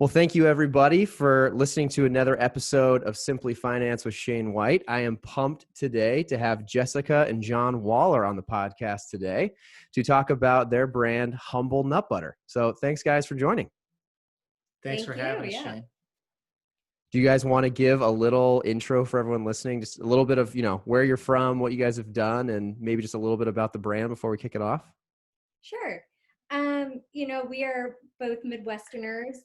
Well, thank you everybody for listening to another episode of Simply Finance with Shane White. I am pumped today to have Jessica and John Waller on the podcast today to talk about their brand Humble Nut Butter. So thanks guys for joining. Thanks for having us, Shane. Do you guys want to give a little intro for everyone listening? Just a little bit of, where you're from, what you guys have done, and maybe just a little bit about the brand before we kick it off? Sure. We are both Midwesterners.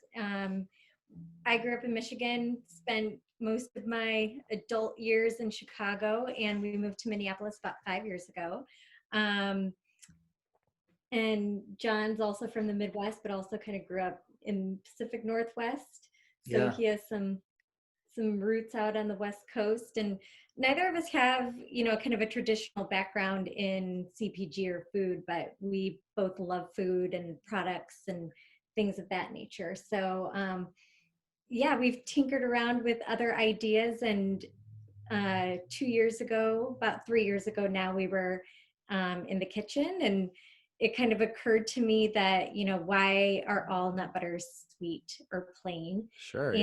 I grew up in Michigan, spent most of my adult years in Chicago, and we moved to Minneapolis about 5 years ago. And John's also from the Midwest, but also kind of grew up in Pacific Northwest. So He has some roots out on the West Coast, and neither of us have, kind of a traditional background in CPG or food, but we both love food and products and things of that nature. So, we've tinkered around with other ideas, and 2 years ago, about 3 years ago now, we were in the kitchen, and it kind of occurred to me that, why are all nut butters sweet or plain? Sure,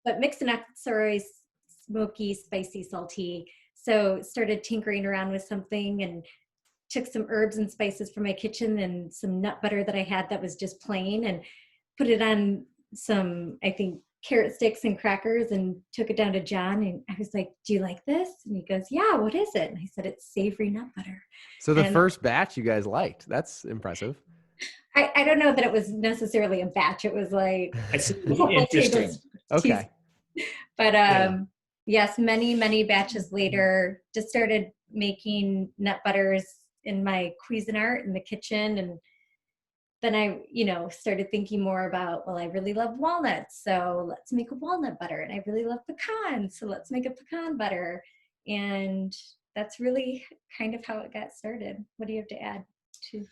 But mixed nuts are always smoky, spicy, salty. So started tinkering around with something and took some herbs and spices from my kitchen and some nut butter that I had that was just plain, and put it on some, I think, carrot sticks and crackers, and took it down to John, and I was like, do you like this? And he goes, yeah, what is it? And I said, it's savory nut butter. So the first batch you guys liked. That's impressive. I don't know that it was necessarily a batch. It was like it's interesting. Okay. But yes, many batches later, just started making nut butters in my Cuisinart in the kitchen. And then I, started thinking more about, well, I really love walnuts, so let's make a walnut butter. And I really love pecans, so let's make a pecan butter. And that's really kind of how it got started. What do you have to add to?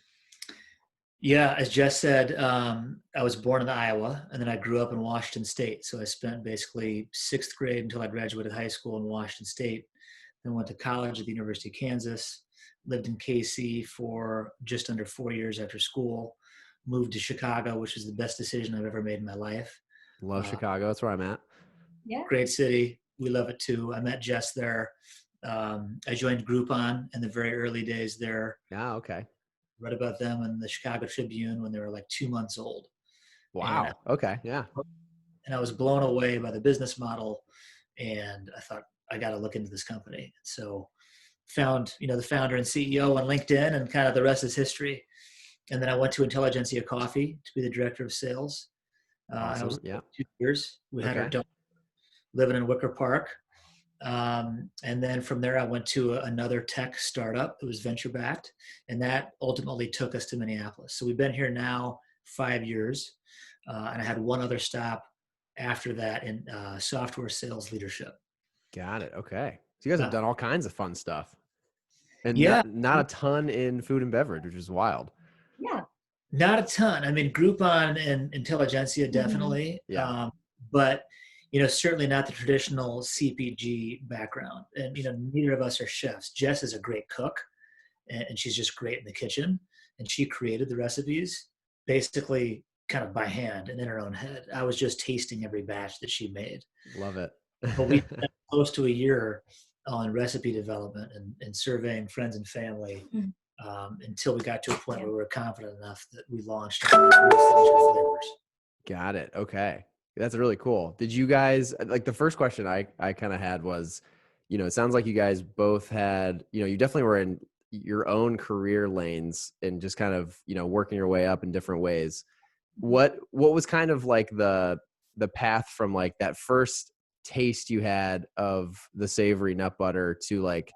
Yeah, as Jess said, I was born in Iowa, and then I grew up in Washington State. So I spent basically sixth grade until I graduated high school in Washington State. Then went to college at the University of Kansas, lived in KC for just under 4 years after school, moved to Chicago, which is the best decision I've ever made in my life. Love Chicago. That's where I'm at. Yeah. Great city. We love it too. I met Jess there. I joined Groupon in the very early days there. Yeah, okay. Read about them in the Chicago Tribune when they were like 2 months old. Wow. Okay. Yeah. And I was blown away by the business model, and I thought, I got to look into this company. So found, the founder and CEO on LinkedIn, and kind of the rest is history. And then I went to Intelligentsia Coffee to be the director of sales. Awesome. I was 2 years. We had our dog living in Wicker Park. And then from there, I went to another tech startup that was venture backed, and that ultimately took us to Minneapolis. So we've been here now 5 years, and I had one other stop after that in software sales leadership. Got it. Okay. So you guys have done all kinds of fun stuff, and not a ton in food and beverage, which is wild. Yeah. Not a ton. I mean, Groupon and Intelligentsia definitely, but certainly not the traditional CPG background. And, neither of us are chefs. Jess is a great cook, and she's just great in the kitchen. And she created the recipes basically kind of by hand and in her own head. I was just tasting every batch that she made. Love it. But we spent close to a year on recipe development and surveying friends and family until we got to a point where we were confident enough that we launched our signature flavors. Got it. Okay. That's really cool. Did you guys, like, the first question I kind of had was, it sounds like you guys both had, you definitely were in your own career lanes and just kind of, working your way up in different ways. What was kind of like the path from like that first taste you had of the savory nut butter to, like,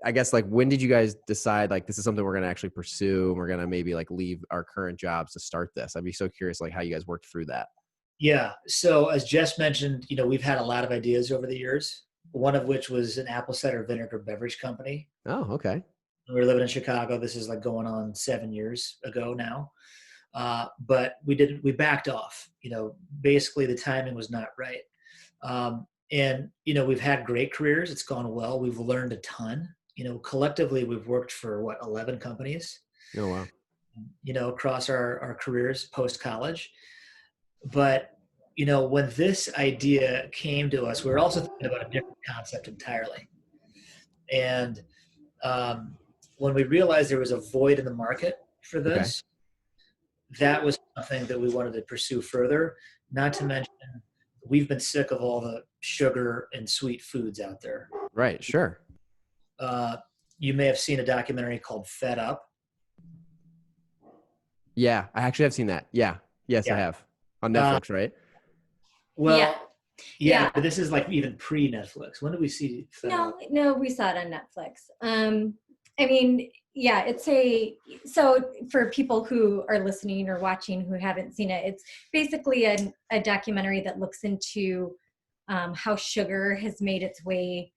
I guess, like, when did you guys decide, like, this is something we're going to actually pursue and we're going to maybe like leave our current jobs to start this? I'd be so curious, like, how you guys worked through that. Yeah. So as Jess mentioned, we've had a lot of ideas over the years, one of which was an apple cider vinegar beverage company. Oh, okay. We were living in Chicago. This is like going on 7 years ago now. But we backed off, basically the timing was not right. And, we've had great careers. It's gone well. We've learned a ton, collectively we've worked for 11 companies, Oh, wow. across our careers post-college. But when this idea came to us, we were also thinking about a different concept entirely. And when we realized there was a void in the market for this, that was something that we wanted to pursue further. Not to mention, we've been sick of all the sugar and sweet foods out there. Right. Sure. You may have seen a documentary called Fed Up. Yeah, I actually have seen that. Yeah. Yes, I have. On Netflix, right? Well, yeah, but this is like even pre-Netflix. When did we see Fed Up? No, we saw it on Netflix. I mean, yeah, so for people who are listening or watching who haven't seen it, it's basically a documentary that looks into how sugar has made its way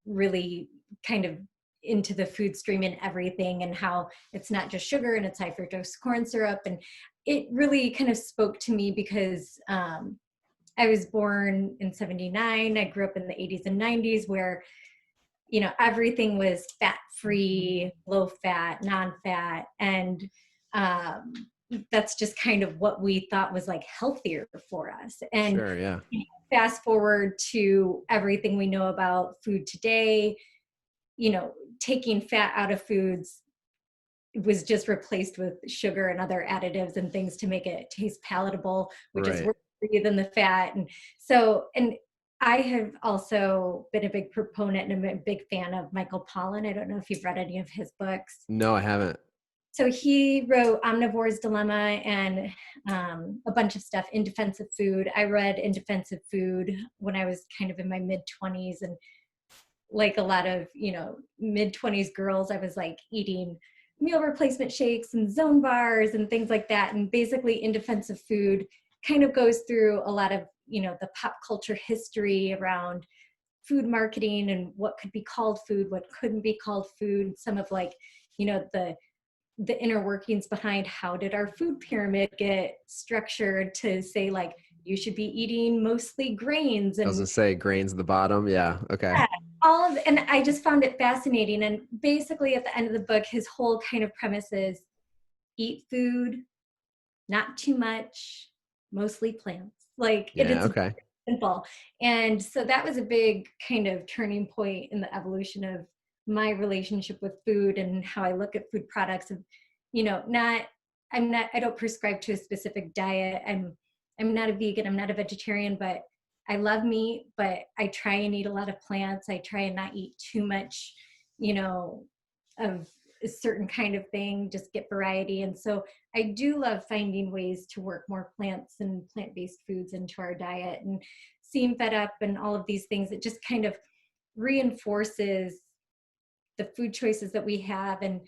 really kind of into the food stream and everything, and how it's not just sugar and it's high fructose corn syrup. And it really kind of spoke to me because I was born in 79. I grew up in the 80s and 90s where, everything was fat-free, low-fat, non-fat. And that's just kind of what we thought was like healthier for us. And sure, yeah. Fast forward to everything we know about food today, taking fat out of foods was just replaced with sugar and other additives and things to make it taste palatable, which is worse for you than the fat. And so, and I have also been a big proponent and I'm a big fan of Michael Pollan. I don't know if you've read any of his books. No, I haven't. So he wrote Omnivore's Dilemma and a bunch of stuff in Defense of Food. I read In Defense of Food when I was kind of in my mid-20s, and like a lot of, mid-20s girls, I was like eating meal replacement shakes and zone bars and things like that. And basically In Defense of Food kind of goes through a lot of, the pop culture history around food marketing and what could be called food, what couldn't be called food, some of like, the inner workings behind how did our food pyramid get structured to say like you should be eating mostly grains. And I was gonna say grains at the bottom. Yeah. Okay. Yeah, and I just found it fascinating. And basically at the end of the book, his whole kind of premise is eat food, not too much, mostly plants. Like it is simple. And so that was a big kind of turning point in the evolution of my relationship with food and how I look at food products. And I don't prescribe to a specific diet. I'm not a vegan, I'm not a vegetarian, but I love meat, but I try and eat a lot of plants. I try and not eat too much, of a certain kind of thing, just get variety. And so I do love finding ways to work more plants and plant-based foods into our diet, and seeing Fed Up and all of these things. It just kind of reinforces the food choices that we have and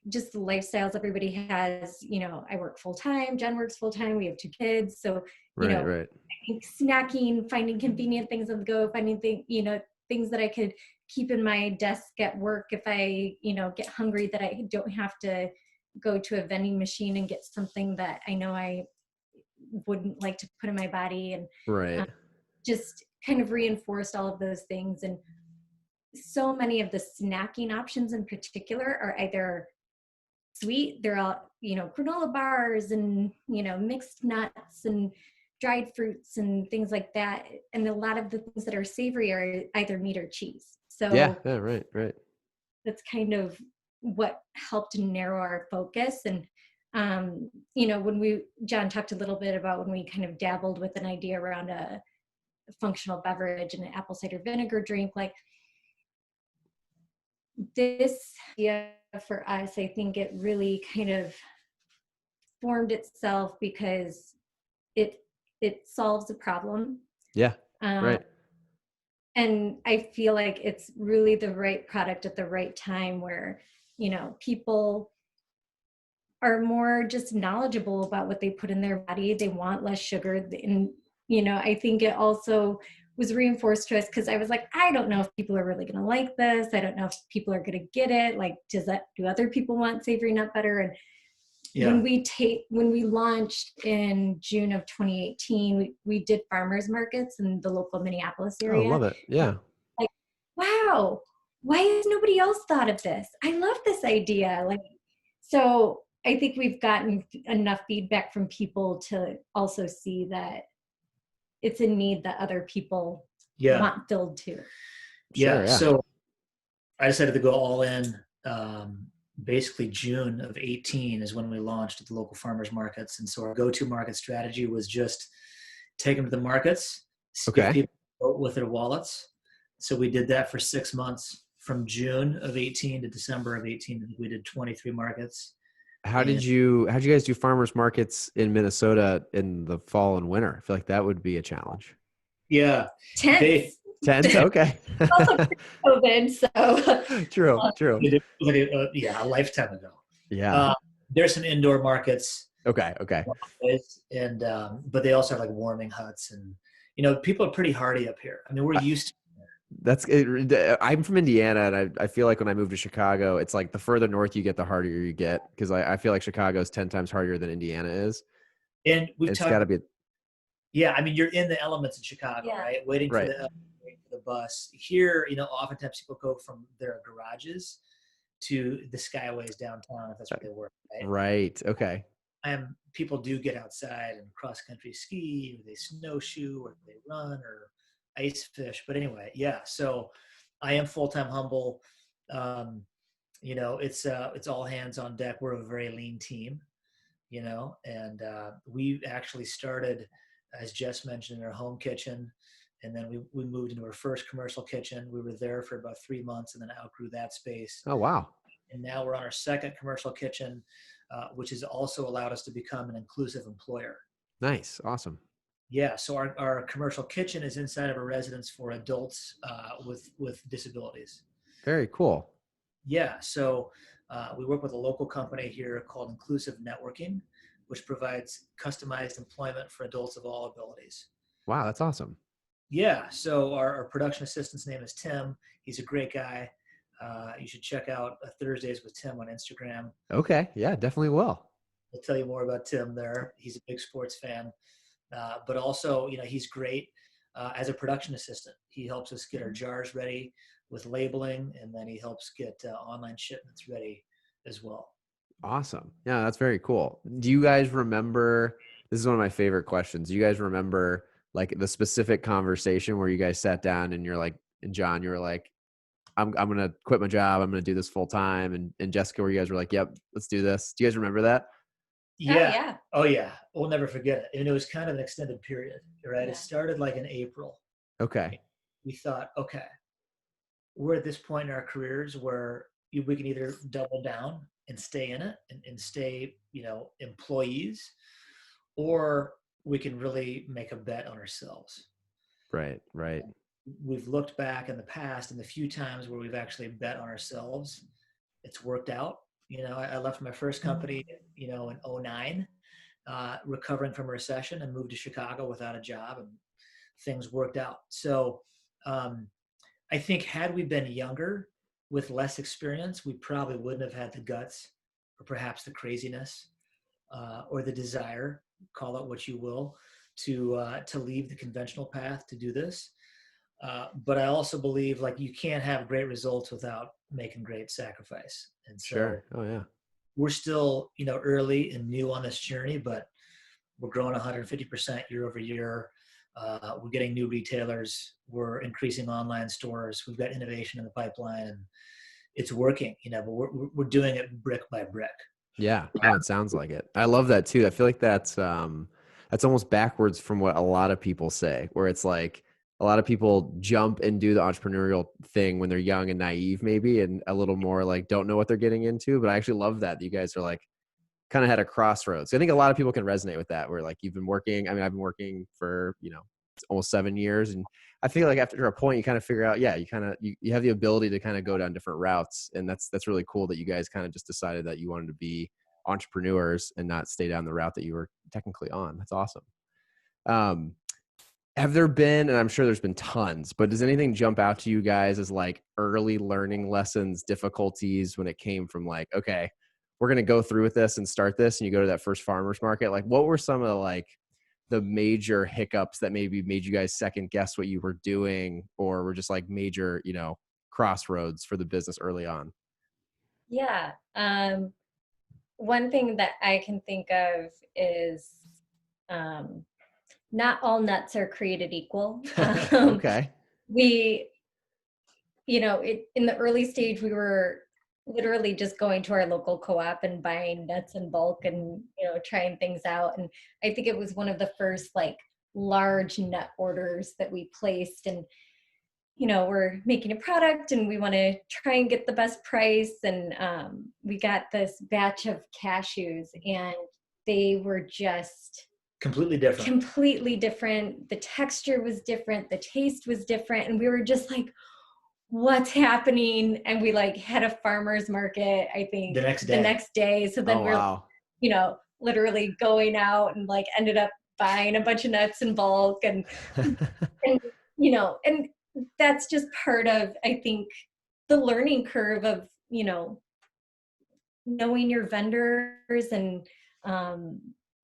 just the lifestyles everybody has. I work full-time, Jen works full-time, we have 2 kids. So, right. I think snacking, finding convenient things on the go, finding things that I could keep in my desk at work if I, get hungry, that I don't have to go to a vending machine and get something that I know I wouldn't like to put in my body. And just kind of reinforced all of those things. And so many of the snacking options in particular are either sweet, they're all, granola bars and, mixed nuts and dried fruits and things like that. And a lot of the things that are savory are either meat or cheese. So yeah, right. That's kind of what helped narrow our focus. And, when John talked a little bit about when we kind of dabbled with an idea around a functional beverage and an apple cider vinegar drink, like this idea for us, I think it really kind of formed itself because it solves a problem. Yeah, right. And I feel like it's really the right product at the right time where, people are more just knowledgeable about what they put in their body. They want less sugar. And, I think it also was reinforced to us because I was like, I don't know if people are really going to like this. I don't know if people are going to get it. Like, do other people want savory nut butter? And when we launched in June of 2018, we did farmers markets in the local Minneapolis area. Oh, love it. Yeah. Like, wow, why has nobody else thought of this? I love this idea. Like, so I think we've gotten enough feedback from people to also see that it's a need that other people want filled too. Sure, yeah. So I decided to go all in. Basically June of 18 is when we launched at the local farmers markets. And so our go-to market strategy was just take them to the markets, see if people vote with their wallets. So we did that for 6 months from June of 18 to December of 18. We did 23 markets. How'd you guys do farmers markets in Minnesota in the fall and winter? I feel like that would be a challenge. Yeah. Tents. Okay. Also COVID, so. True. Yeah, a lifetime ago. Yeah. There's some indoor markets. Okay. And but they also have like warming huts, and people are pretty hardy up here. I mean, we're used to. That's it. I'm from Indiana, and I feel like when I moved to Chicago, it's like the further north you get, the harder you get, because I feel like Chicago is 10 times harder than Indiana is. And it's got to be. Yeah, I mean, you're in the elements in Chicago, right? Waiting for the bus. Here, oftentimes people go from their garages to the skyways downtown if that's where they work. Right. Okay. People do get outside and cross country ski, or they snowshoe, or they run, or ice fish. But anyway, yeah. So I am full-time humble. It's all hands on deck. We're a very lean team, and we actually started, as Jess mentioned, in our home kitchen. And then we moved into our first commercial kitchen. We were there for about 3 months and then outgrew that space. Oh, wow. And now we're on our second commercial kitchen, which has also allowed us to become an inclusive employer. Nice. Awesome. Yeah. So our commercial kitchen is inside of a residence for adults with disabilities. Very cool. Yeah. So we work with a local company here called Inclusive Networking, which provides customized employment for adults of all abilities. Wow. That's awesome. Yeah. So our production assistant's name is Tim. He's a great guy. You should check out Thursdays with Tim on Instagram. Okay. Yeah, definitely will. I'll tell you more about Tim there. He's a big sports fan. But also, he's great as a production assistant. He helps us get our jars ready with labeling, and then he helps get online shipments ready as well. Awesome. Yeah, that's very cool. Do you guys remember, this is one of my favorite questions. Do you guys remember like the specific conversation where you guys sat down and you're like, and John, you were like, I'm going to quit my job. I'm going to do this full time. And Jessica, where you guys were like, yep, let's do this. Do you guys remember that? Yeah. Oh yeah. We'll never forget it. And it was kind of an extended period, right? Yeah. It started like in April. Okay. We thought, okay, we're at this point in our careers where we can either double down and stay in it and stay, employees, or we can really make a bet on ourselves. Right. We've looked back in the past, and the few times where we've actually bet on ourselves, it's worked out. I left my first company, in 2009, recovering from a recession, and moved to Chicago without a job, and things worked out. So I think had we been younger with less experience, we probably wouldn't have had the guts, or perhaps the craziness, or the desire, call it what you will, to leave the conventional path to do this. But I also believe like you can't have great results without making great sacrifice. And so sure. Oh yeah. We're still, early and new on this journey, but we're growing 150% year over year. We're getting new retailers. We're increasing online stores. We've got innovation in the pipeline, and it's working, but we're doing it brick by brick. Yeah. Oh, it sounds like it. I love that too. I feel like that's almost backwards from what a lot of people say, where it's like, a lot of people jump and do the entrepreneurial thing when they're young and naive, maybe, and a little more like don't know what they're getting into. But I actually love that you guys are like kind of had a crossroads. I think a lot of people can resonate with that, where like you've been working. I mean, I've been working for, almost 7 years. And I feel like after a point, you kind of figure out, yeah, you have the ability to kind of go down different routes. And that's really cool that you guys kind of just decided that you wanted to be entrepreneurs and not stay down the route that you were technically on. That's awesome. Have there been, and I'm sure there's been tons, but does anything jump out to you guys as like early learning lessons, difficulties when it came from like, okay, we're going to go through with this and start this, and you go to that first farmer's market? Like, what were some of the major hiccups that maybe made you guys second guess what you were doing, or were just like major, crossroads for the business early on? Yeah. One thing that I can think of is, not all nuts are created equal. Okay. We, in the early stage, we were literally just going to our local co-op and buying nuts in bulk and, trying things out. And I think it was one of the first like large nut orders that we placed. And, we're making a product and we want to try and get the best price. And we got this batch of cashews and they were just completely different. The texture was different. The taste was different. And we were just like, what's happening? And we like had a farmer's market, I think the next day. So then Oh, wow. literally going out and like ended up buying a bunch of nuts in bulk and and that's just part of, I think, the learning curve of, knowing your vendors and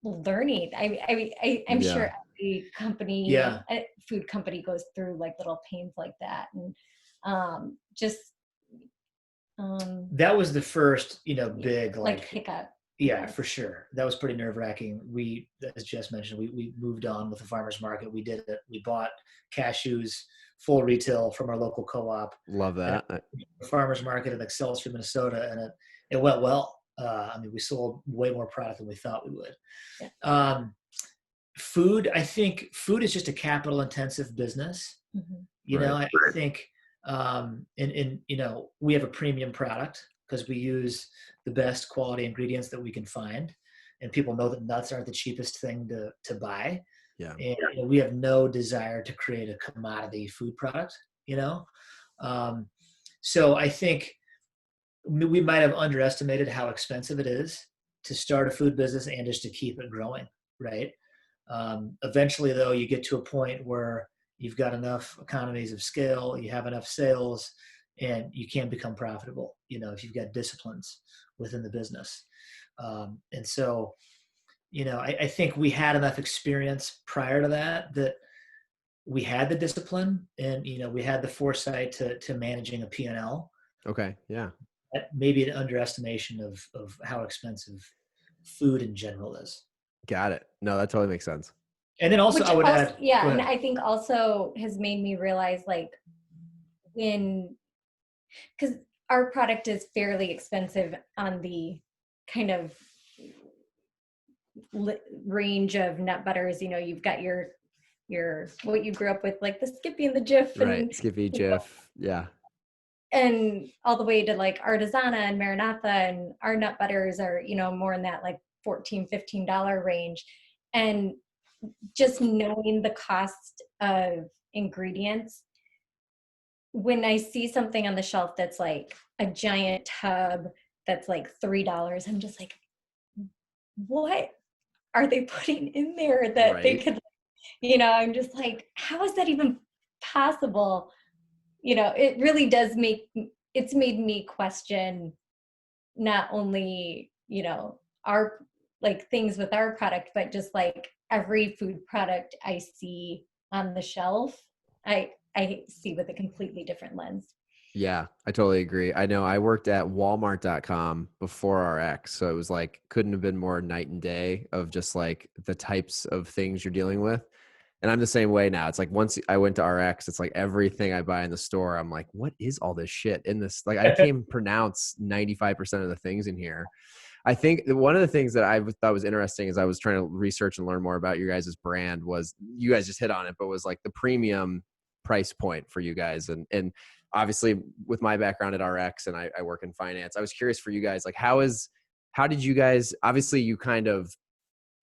learning. I'm Yeah. sure every company, food company goes through like little pains like that. And just that was the first, big like hiccup. Yeah, for sure. That was pretty nerve-wracking. We, as Jess mentioned, we moved on with the farmer's market. We did it. We bought cashews full retail from our local co-op. Love that. The farmer's market in Excelsior, Minnesota, and it went well. We sold way more product than we thought we would. Yeah. Food, I think food is just a capital-intensive business. Mm-hmm. I think, we have a premium product because we use the best quality ingredients that we can find, and people know that nuts aren't the cheapest thing to buy. Yeah. And we have no desire to create a commodity food product, so I think we might have underestimated how expensive it is to start a food business and just to keep it growing, right? Eventually, though, you get to a point where you've got enough economies of scale, you have enough sales, and you can become profitable, if you've got disciplines within the business. And so, I think we had enough experience prior to that we had the discipline and, we had the foresight to managing a P&L. Okay. Yeah. Maybe an underestimation of how expensive food in general is. Got it. No, that totally makes sense. And then also I would add. Yeah. And I think also has made me realize like because our product is fairly expensive on the kind of range of nut butters. You've got your what you grew up with, like the Skippy and the Jif. Right. Skippy, Jif. Yeah. And all the way to like Artisana and Maranatha, and our nut butters are, more in that like $14, $15 range. And just knowing the cost of ingredients, when I see something on the shelf that's like a giant tub that's like $3, I'm just like, what are they putting in there that they could, I'm just like, how is that even possible? It really does it's made me question not only, our like things with our product, but just like every food product I see on the shelf, I see with a completely different lens. Yeah, I totally agree. I know I worked at Walmart.com before RX. So it was like, couldn't have been more night and day of just like the types of things you're dealing with. And I'm the same way now. It's like once I went to RX, it's like everything I buy in the store, I'm like, what is all this shit in this? Like I can't even pronounce 95% of the things in here. I think one of the things that I thought was interesting as I was trying to research and learn more about your guys' brand was, you guys just hit on it, but was like the premium price point for you guys. And obviously with my background at RX and I work in finance, I was curious for you guys, like how did you guys, obviously you kind of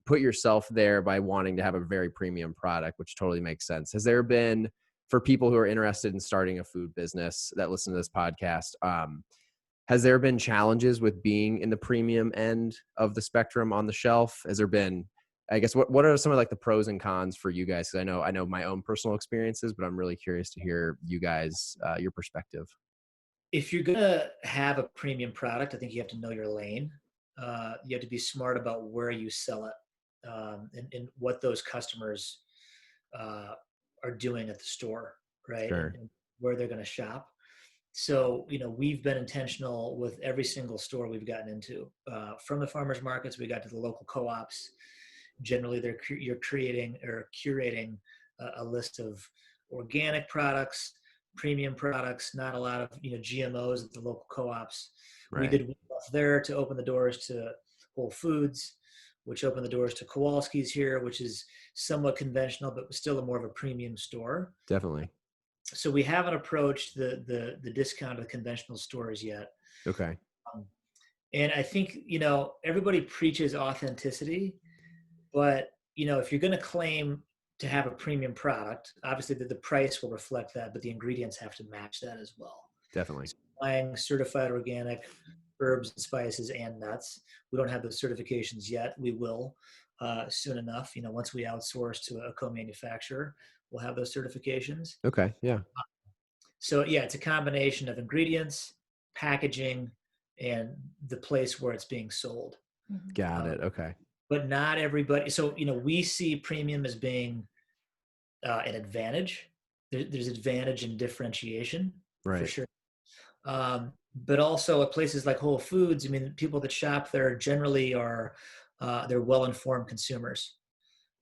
put yourself there by wanting to have a very premium product, which totally makes sense. Has there been, for people who are interested in starting a food business that listen to this podcast, has there been challenges with being in the premium end of the spectrum on the shelf? Has there been, I guess, what are some of like the pros and cons for you guys? Because I know my own personal experiences, but I'm really curious to hear you guys, your perspective. If you're going to have a premium product, I think you have to know your lane. You have to be smart about where you sell it. And what those customers are doing at the store, right? Sure. And where they're going to shop. So, we've been intentional with every single store we've gotten into, from the farmers markets, we got to the local co-ops, Generally, you're creating or curating a list of organic products, premium products, not a lot of GMOs at the local co-ops. We Right. did well there to open the doors to Whole Foods, which opened the doors to Kowalski's here, which is somewhat conventional, but still more of a premium store. Definitely. So we haven't approached the discount of the conventional stores yet. Okay. Um, and I think, everybody preaches authenticity, but, if you're going to claim to have a premium product, obviously the price will reflect that, but the ingredients have to match that as well. Definitely. So buying certified organic herbs and spices and nuts. We don't have those certifications yet. We will soon enough. Once we outsource to a co-manufacturer, we'll have those certifications. Okay. Yeah. So yeah, it's a combination of ingredients, packaging, and the place where it's being sold. Got it. Okay. But not everybody. So we see premium as being an advantage. There's advantage in differentiation for sure. But also at places like Whole Foods, I mean, people that shop there generally are they're well-informed consumers,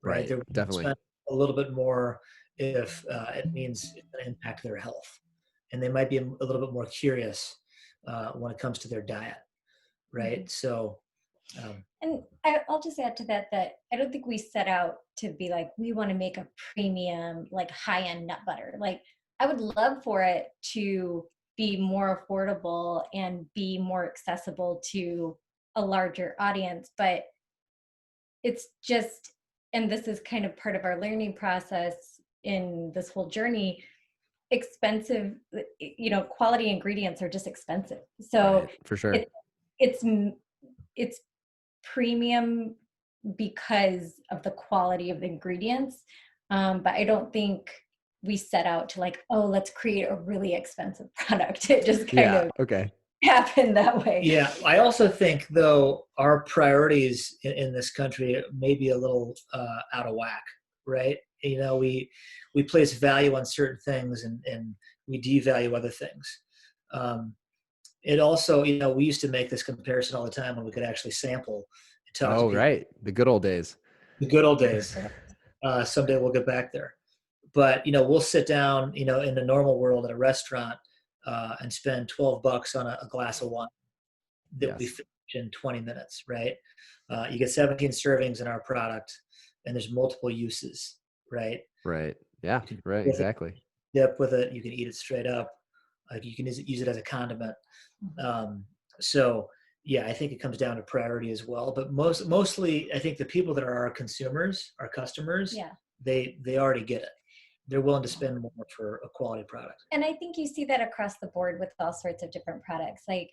right? They're Definitely. spend a little bit more if it means it's going to impact their health, and they might be a little bit more curious when it comes to their diet, right? So, and I'll just add to that I don't think we set out to be like, we want to make a premium, like high-end nut butter. Like, I would love for it to be more affordable and be more accessible to a larger audience, but it's just, and this is kind of part of our learning process in this whole journey, expensive, quality ingredients are just expensive. So for sure. It's premium because of the quality of the ingredients. But I don't think we set out to like, oh, let's create a really expensive product. It just kind of happened that way. Yeah. I also think, though, our priorities in this country may be a little out of whack, right? We place value on certain things and we devalue other things. It also, we used to make this comparison all the time when we could actually sample and talk to people. Right. The good old days. The good old days. Someday we'll get back there. But, we'll sit down, in the normal world at a restaurant and spend $12 on a glass of wine that will be finished in 20 minutes, right? You get 17 servings in our product, and there's multiple uses, right? Right. Yeah. Right. Exactly. Dip with it. You can eat it straight up. You can use it as a condiment. So yeah, I think it comes down to priority as well. But mostly, I think the people that are our consumers, our customers, they already get it. They're willing to spend more for a quality product. And I think you see that across the board with all sorts of different products, like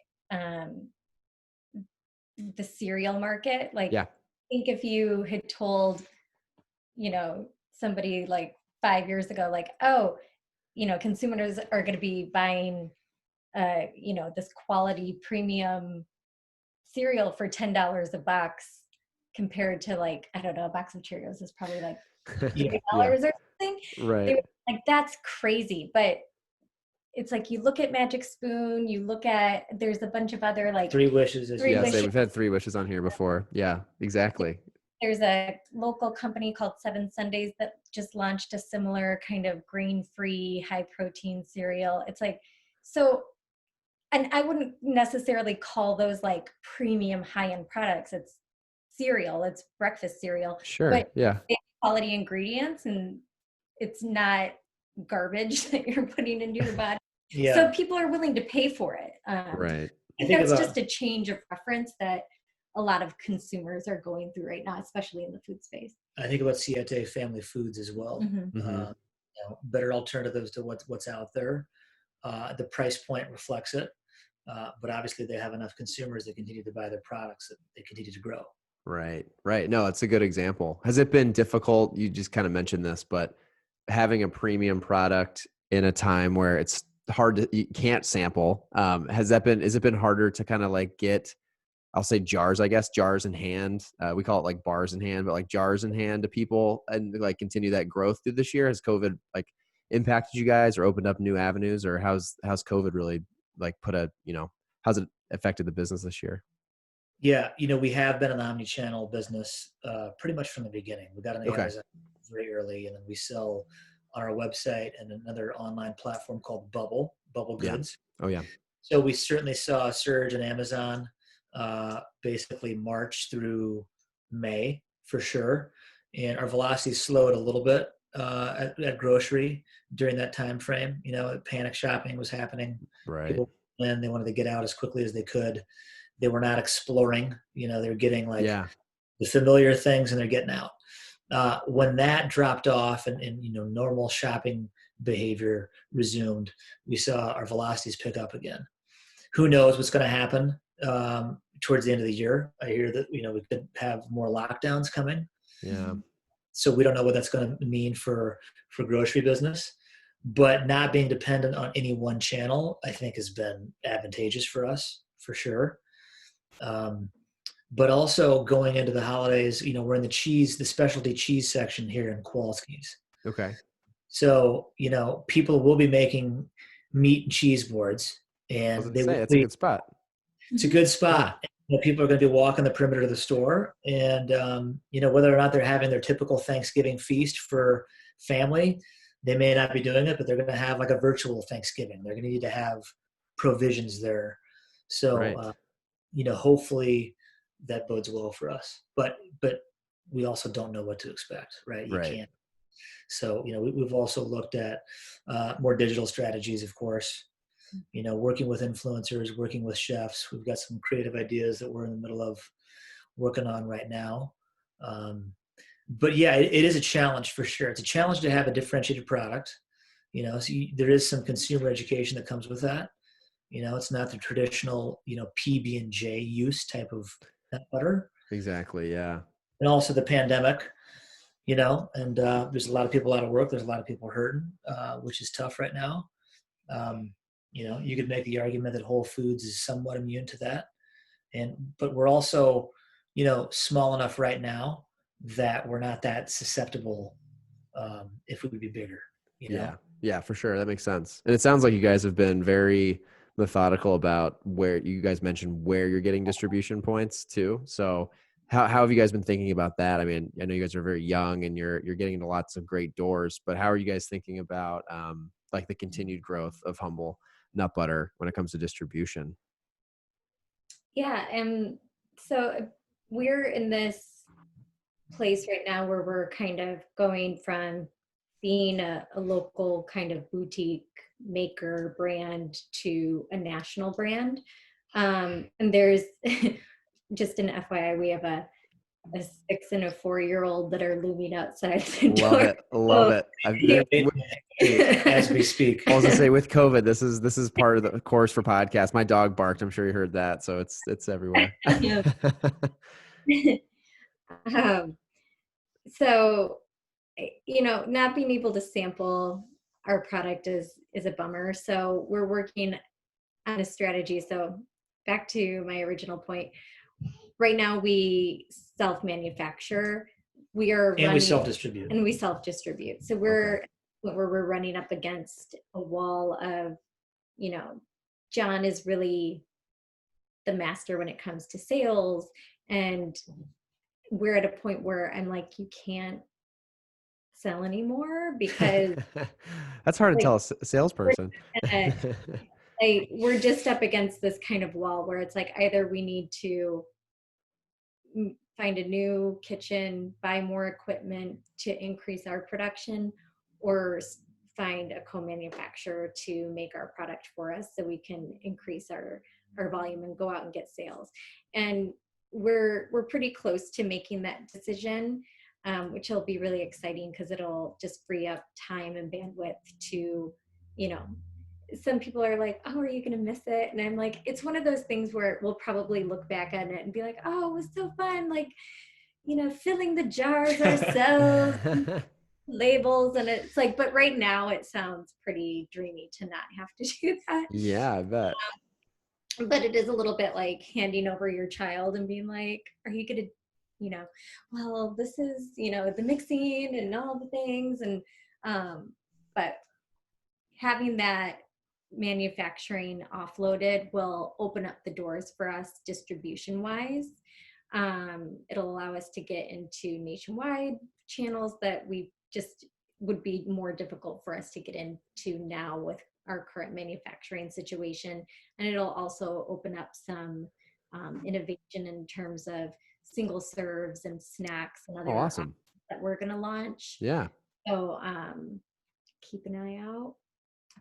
the cereal market. Like, I think if you had told, somebody like 5 years ago, like, oh, consumers are going to be buying, this quality premium cereal for $10 a box compared to like, I don't know, a box of Cheerios is probably like $3 or something. Right. Like, that's crazy. But it's like, you look at Magic Spoon, you look at, there's a bunch of other like Three Wishes. We've had 3 Wishes on here before. Yeah, exactly. There's a local company called 7 Sundays that just launched a similar kind of grain-free, high-protein cereal. It's like, so, and I wouldn't necessarily call those like premium high-end products. It's cereal, it's breakfast cereal. Sure, but yeah. they have quality ingredients and it's not garbage that you're putting into your body. So people are willing to pay for it. Right. I think that's just a change of preference that a lot of consumers are going through right now, especially in the food space. I think about Siete Family Foods as well. Better alternatives to what's out there. The price point reflects it, but obviously they have enough consumers that continue to buy their products that they continue to grow. Right. No, it's a good example. Has it been difficult? You just kind of mentioned this, but having a premium product in a time where it's hard to, you can't sample, is it been harder to kind of like get, I'll say jars in hand. We call it like bars in hand, but like jars in hand to people and like continue that growth through this year? Has COVID like impacted you guys or opened up new avenues, or how's COVID really like how's it affected the business this year? Yeah, we have been an omni-channel business pretty much from the beginning. We got on Okay. Amazon very early, and then we sell on our website and another online platform called Bubble Yeah. Goods. Oh yeah. So we certainly saw a surge in Amazon, basically March through May for sure, and our velocity slowed a little bit at grocery during that time frame. Panic shopping was happening. Right. People, and they wanted to get out as quickly as they could. They were not exploring. They're getting like Yeah. the familiar things, and they're getting out. When that dropped off and normal shopping behavior resumed, we saw our velocities pick up again. Who knows what's going to happen towards the end of the year? I hear that we could have more lockdowns coming, Yeah. so we don't know what that's going to mean for grocery business. But not being dependent on any one channel, I think, has been advantageous for us for sure. But also going into the holidays, we're in the specialty cheese section here in Kowalski's. Okay. So, people will be making meat and cheese boards, I was and gonna they say will it's a be, good spot. it's a good Yeah. spot. People are going to be walking the perimeter of the store, and, whether or not they're having their typical Thanksgiving feast for family, they may not be doing it, but they're going to have like a virtual Thanksgiving. They're going to need to have provisions there. So, Right. hopefully that bodes well for us. But we also don't know what to expect, right? You Right. can't. So we've also looked at more digital strategies, of course. Working with influencers, working with chefs. We've got some creative ideas that we're in the middle of working on right now. But yeah, it is a challenge for sure. It's a challenge to have a differentiated product. There is some consumer education that comes with that. It's not the traditional, PB&J use type of nut butter. Exactly. Yeah. And also the pandemic, and there's a lot of people out of work. There's a lot of people hurting, which is tough right now. You could make the argument that Whole Foods is somewhat immune to that. But we're also, small enough right now that we're not that susceptible if we would be bigger. Yeah. Yeah, for sure. That makes sense. And it sounds like you guys have been very methodical about where you guys mentioned where you're getting distribution points too. So how have you guys been thinking about that? I mean, I know you guys are very young and you're getting into lots of great doors, but how are you guys thinking about like the continued growth of Humble Nut Butter when it comes to distribution? Yeah, and so we're in this place right now where we're kind of going from being a local kind of boutique maker brand to a national brand. And there's just an FYI, we have a 6 and a 4-year-old that are looming outside the Love door. it. Love So, it. They're as we speak. I was gonna say with COVID, this is part of the course for podcast. My dog barked. I'm sure you heard that. So it's everywhere. um, so not being able to sample our product is a bummer. So we're working on a strategy. So back to my original point. Right now we self-manufacture. We are And we running self-distribute. and we self-distribute. So we're running up against a wall of, John is really the master when it comes to sales. And we're at a point where I'm like, you can't sell anymore because That's hard to like tell a salesperson. we're just up against this kind of wall where it's like either we need to find a new kitchen, buy more equipment to increase our production, or find a co-manufacturer to make our product for us so we can increase our volume and go out and get sales. And we're pretty close to making that decision, which will be really exciting because it'll just free up time and bandwidth to, some people are like, oh, are you going to miss it? And I'm like, it's one of those things where we'll probably look back on it and be like, oh, it was so fun. Like, filling the jars ourselves, labels. And it's like, but right now it sounds pretty dreamy to not have to do that. Yeah, I bet. But it is a little bit like handing over your child and being like, are you going to, well, this is, the mixing and all the things. And, but having that manufacturing offloaded will open up the doors for us distribution wise. It'll allow us to get into nationwide channels that we just would be more difficult for us to get into now with our current manufacturing situation. And it'll also open up some innovation in terms of single serves and snacks and Oh, other awesome. that we're going to launch. Yeah. So keep an eye out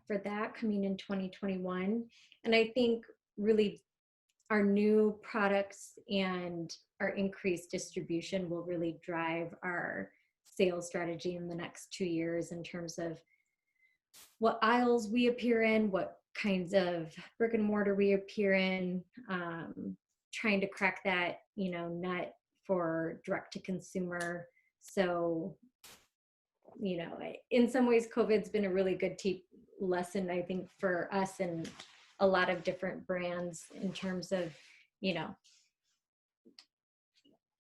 for that coming in 2021. And I think really our new products and our increased distribution will really drive our sales strategy in the next 2 years in terms of what aisles we appear in, what kinds of brick and mortar we appear in, trying to crack that, nut for direct to consumer. So, in some ways, COVID's been a really good lesson, I think, for us and a lot of different brands in terms of,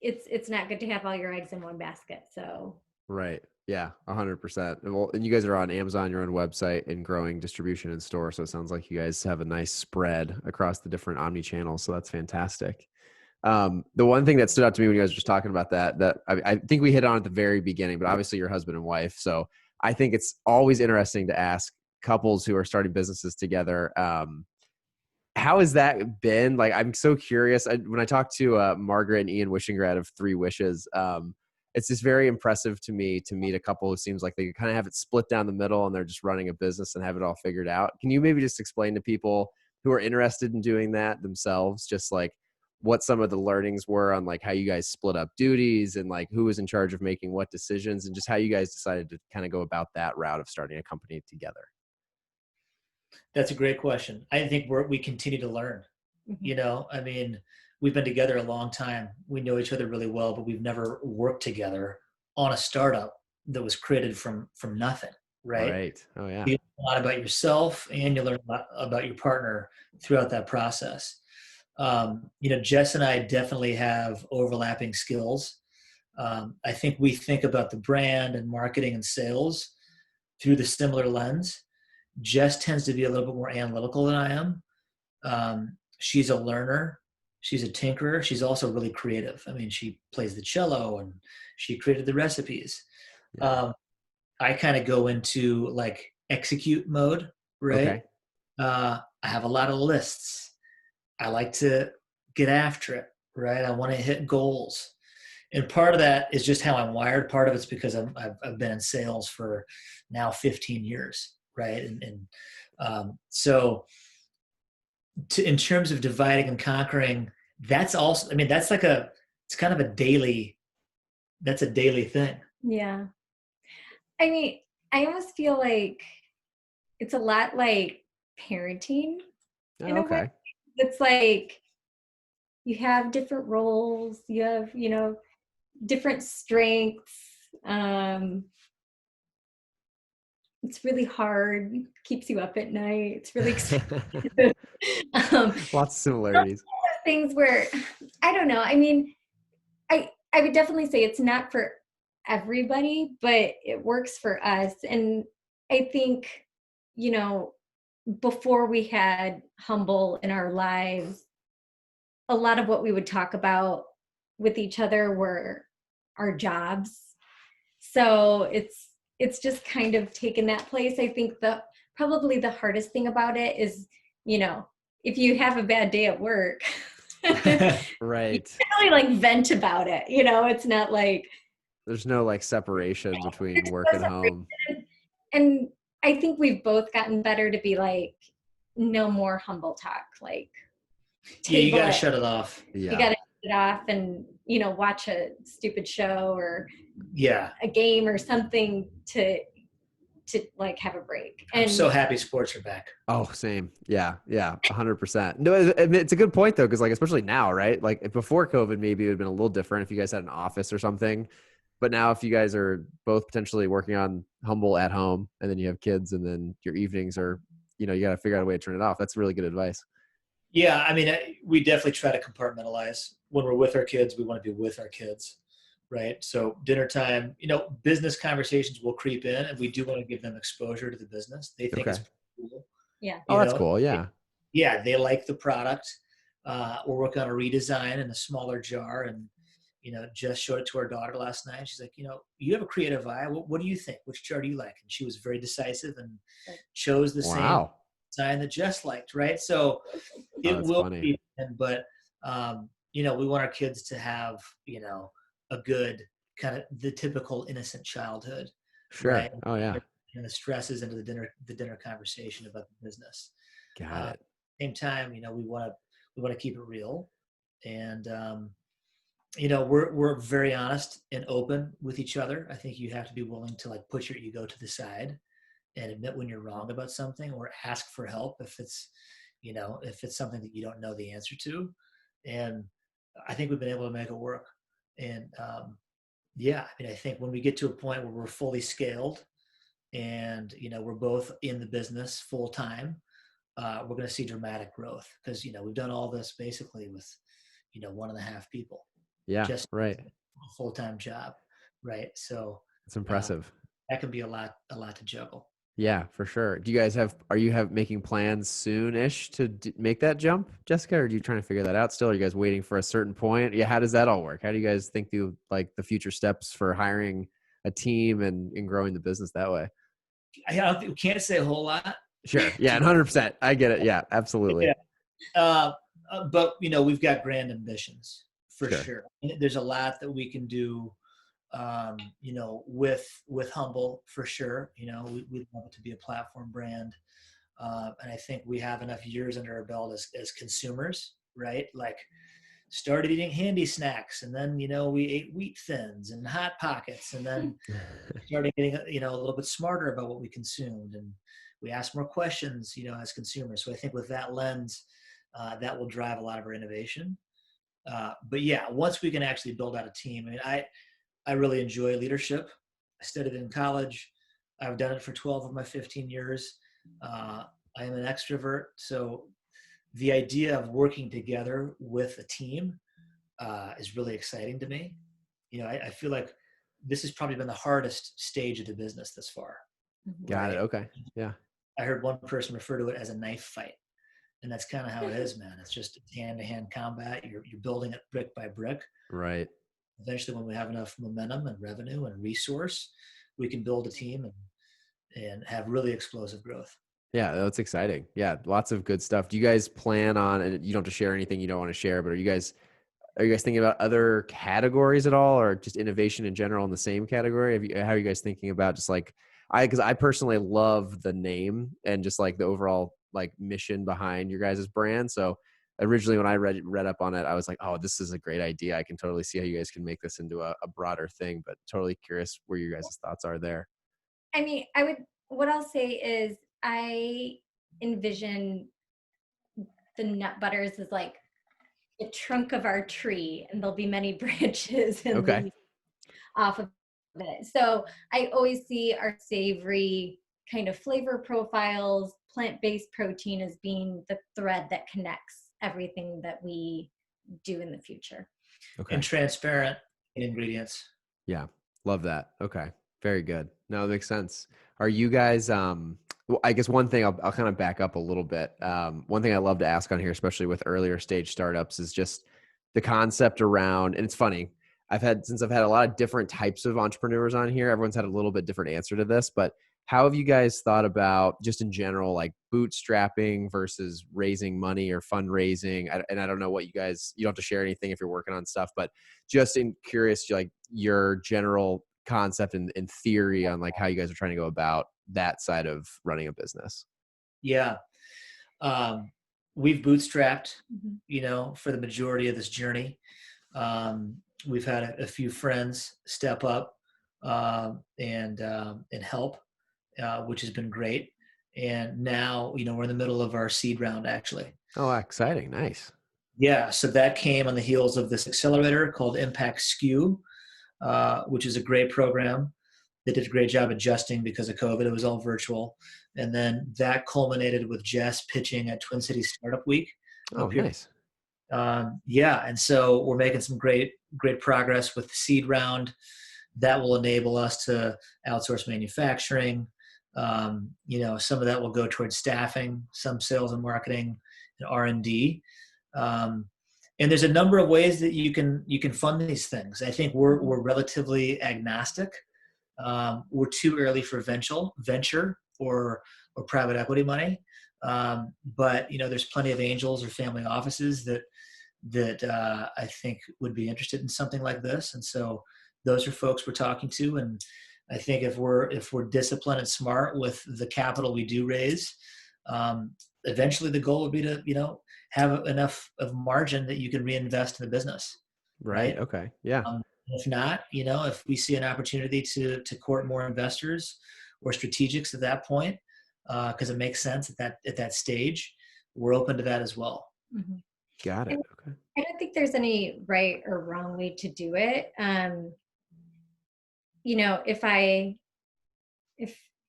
it's not good to have all your eggs in one basket. So Right. Yeah, 100%. Well, and you guys are on Amazon, your own website, and growing distribution in store. So it sounds like you guys have a nice spread across the different omni channels. So that's fantastic. The one thing that stood out to me when you guys were just talking about that I think we hit on at the very beginning, but obviously you're husband and wife. So I think it's always interesting to ask couples who are starting businesses together, how has that been? Like, I'm so curious. When I talked to Margaret and Ian Wishingrad of Three Wishes, it's just very impressive to me to meet a couple who seems like they kind of have it split down the middle and they're just running a business and have it all figured out. Can you maybe just explain to people who are interested in doing that themselves, just like what some of the learnings were on like how you guys split up duties and like who was in charge of making what decisions and just how you guys decided to kind of go about that route of starting a company together? That's a great question. I think we continue to learn. I mean, we've been together a long time. We know each other really well, but we've never worked together on a startup that was created from nothing, right? Right. Oh yeah. You learn a lot about yourself and you learn a lot about your partner throughout that process. Jess and I definitely have overlapping skills. I think we think about the brand and marketing and sales through the similar lens. Jess tends to be a little bit more analytical than I am. She's a learner. She's a tinkerer. She's also really creative. I mean, she plays the cello and she created the recipes. Yeah. I kind of go into like execute mode, right? Okay. I have a lot of lists. I like to get after it, right? I want to hit goals. And part of that is just how I'm wired. Part of it's because I've been in sales for now 15 years, right? So in terms of dividing and conquering, that's also, I mean, it's kind of a daily thing. yeah. I mean, I almost feel like it's a lot like parenting in a way. Okay. It's like you have different roles, you have, different strengths. It's really hard, keeps you up at night. It's really expensive. Lots of similarities. Things where, I don't know. I mean, I would definitely say it's not for everybody, but it works for us. And I think, before we had Humble in our lives, a lot of what we would talk about with each other were our jobs. So it's just kind of taken that place. I think probably the hardest thing about it is, if you have a bad day at work, Right. you can't really like vent about it. It's not like there's no like separation between work and home. And I think we've both gotten better to be like, no more Humble talk. Like, yeah, you gotta shut it off. Yeah. You gotta shut it off and watch a stupid show or a game or something to like have a break. And I'm so happy sports are back. Oh, same. Yeah. 100%. No, it's a good point though, because like especially now, right? Like if before COVID, maybe it would have been a little different if you guys had an office or something. But now, if you guys are both potentially working on Humble at home, and then you have kids, and then your evenings are, you got to figure out a way to turn it off. That's really good advice. Yeah, I mean, we definitely try to compartmentalize. When we're with our kids, we want to be with our kids, right? So dinner time, business conversations will creep in, and we do want to give them exposure to the business. They think it's cool. Yeah. Oh, You that's know, cool. Yeah. yeah, they like the product. We're working on a redesign in a smaller jar, and just showed it to our daughter last night. She's like, you have a creative eye. What do you think? Which jar do you like? And she was very decisive and chose the same Wow. design that Jess liked. Right. So Oh, it that's will funny. be, but we want our kids to have, a good kind of the typical innocent childhood, Sure. right? Oh, yeah. And the stresses into the dinner conversation about the business. Got it. Same time, we want to keep it real, and we're very honest and open with each other. I think you have to be willing to like put your ego to the side and admit when you're wrong about something, or ask for help if it's something that you don't know the answer to. And I think we've been able to make it work. And yeah, I mean, I think when we get to a point where we're fully scaled and we're both in the business full time, we're going to see dramatic growth, because we've done all this basically with 1.5 people, Yeah. just Right. a full-time job, right? So It's impressive. that can be a lot to juggle. Yeah, for sure. Do you guys are you making plans soon-ish to make that jump, Jessica, or are you trying to figure that out still? Are you guys waiting for a certain point? Yeah. How does that all work? How do you guys think through like the future steps for hiring a team and growing the business that way? We can't say a whole lot. Sure. Yeah. 100%. I get it. Yeah, absolutely. Yeah. But we've got grand ambitions for Sure. sure. There's a lot that we can do, with Humble for sure. We'd love it to be a platform brand. And I think we have enough years under our belt as consumers, right? Like, started eating handy snacks, and then we ate wheat thins and hot pockets, and then started getting a little bit smarter about what we consumed, and we asked more questions as consumers. So I think with that lens, that will drive a lot of our innovation. But yeah, once we can actually build out a team, I mean, I really enjoy leadership. I studied it in college. I've done it for 12 of my 15 years. I am an extrovert, so the idea of working together with a team is really exciting to me. I feel like this has probably been the hardest stage of the business this far. Got Right? it. Okay. Yeah. I heard one person refer to it as a knife fight, and that's kind of how it is, man. It's just hand-to-hand combat. You're building it brick by brick. Right. Eventually, when we have enough momentum and revenue and resource, we can build a team and have really explosive growth. Yeah, that's exciting. Yeah, lots of good stuff. Do you guys plan on, and you don't have to share anything you don't want to share, but are you guys thinking about other categories at all, or just innovation in general in the same category? How are you guys thinking about just like, because I personally love the name and just like the overall like mission behind your guys' brand. So originally when I read up on it, I was like, oh, this is a great idea. I can totally see how you guys can make this into a broader thing, but totally curious where your guys' thoughts are there. I mean, what I'll say is I envision the nut butters as like the trunk of our tree, and there'll be many branches and Okay. leaves off of it. So I always see our savory kind of flavor profiles, plant-based protein as being the thread that connects everything that we do in the future. Okay. And transparent ingredients. Yeah. Love that. Okay. Very good. No, it makes sense. Are you guys, well, I guess one thing I'll kind of back up a little bit. One thing I love to ask on here, especially with earlier stage startups, is just the concept around, and it's funny, since I've had a lot of different types of entrepreneurs on here, everyone's had a little bit different answer to this, but how have you guys thought about just in general, like bootstrapping versus raising money or fundraising? And I don't know what you don't have to share anything if you're working on stuff, but just curious, like your general concept and theory on like how you guys are trying to go about that side of running a business. Yeah. We've bootstrapped, for the majority of this journey. We've had a few friends step up and help, which has been great. And now, we're in the middle of our seed round, actually. Oh, exciting. Nice. Yeah. So that came on the heels of this accelerator called Impact SKU, which is a great program. They did a great job adjusting because of COVID. It was all virtual. And then that culminated with Jess pitching at Twin Cities Startup Week. Oh, nice. Yeah. And so we're making some great progress with the seed round that will enable us to outsource manufacturing, Some of that will go towards staffing, some sales and marketing, and R&D. And there's a number of ways that you can fund these things. I think we're relatively agnostic. We're too early for venture or private equity money. But there's plenty of angels or family offices that I think would be interested in something like this. And so those are folks we're talking to. And I think if we're disciplined and smart with the capital we do raise, eventually the goal would be to have enough of margin that you can reinvest in the business. Right. Okay. Yeah. If not, if we see an opportunity to court more investors or strategics at that point, because it makes sense at that stage, we're open to that as well. Mm-hmm. Got it. Okay. I don't think there's any right or wrong way to do it.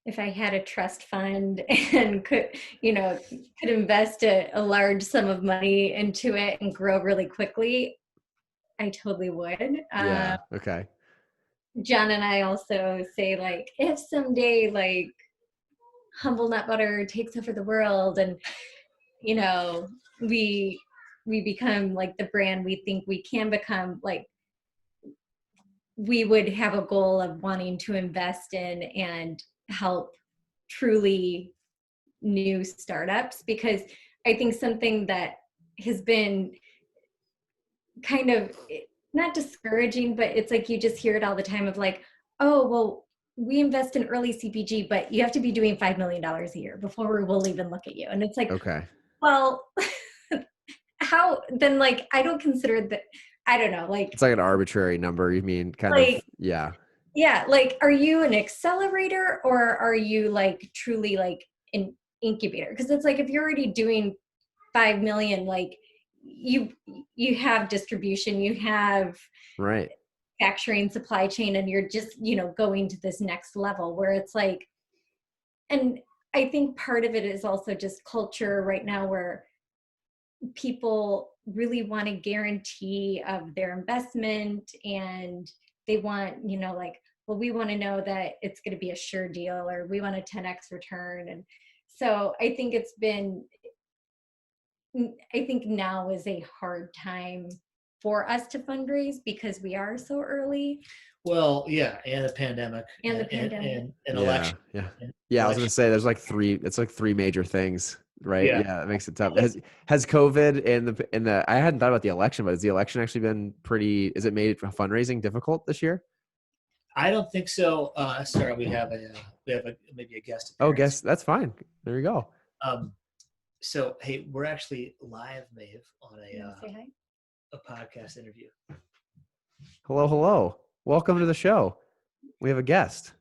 If I had a trust fund and could invest a large sum of money into it and grow really quickly, I totally would. Yeah. Okay. John and I also say, like, if someday like Humble Nut Butter takes over the world and we become like the brand we think we can become, like, we would have a goal of wanting to invest in and help truly new startups, because I think something that has been kind of not discouraging, but it's like you just hear it all the time of like, oh, well, we invest in early CPG, but you have to be doing $5 million a year before we'll even look at you. And it's like, okay, well, how then? Like, I don't consider that. I don't know. Like, it's like an arbitrary number. You mean kind of, yeah. Yeah. Like, are you an accelerator or are you like truly like an incubator? Because it's like, if you're already doing 5 million, like you have distribution, you have right manufacturing, supply chain, and you're just, going to this next level where it's like, and I think part of it is also just culture right now where people really want a guarantee of their investment, and they want, like, well, we want to know that it's going to be a sure deal, or we want a 10x return. And so I think now is a hard time for us to fundraise because we are so early. Well, yeah, and the pandemic, and election. Yeah. I was gonna say there's like three major things, right? Yeah, it makes it tough. Has COVID and the I hadn't thought about the election, but has the election actually been pretty? Is it made fundraising difficult this year? I don't think so. Sorry, we have maybe a guest. Oh, guest. That's fine. There you go. So hey, we're actually live, Maeve, on say hi? A podcast interview. Hello. Welcome to the show. We have a guest.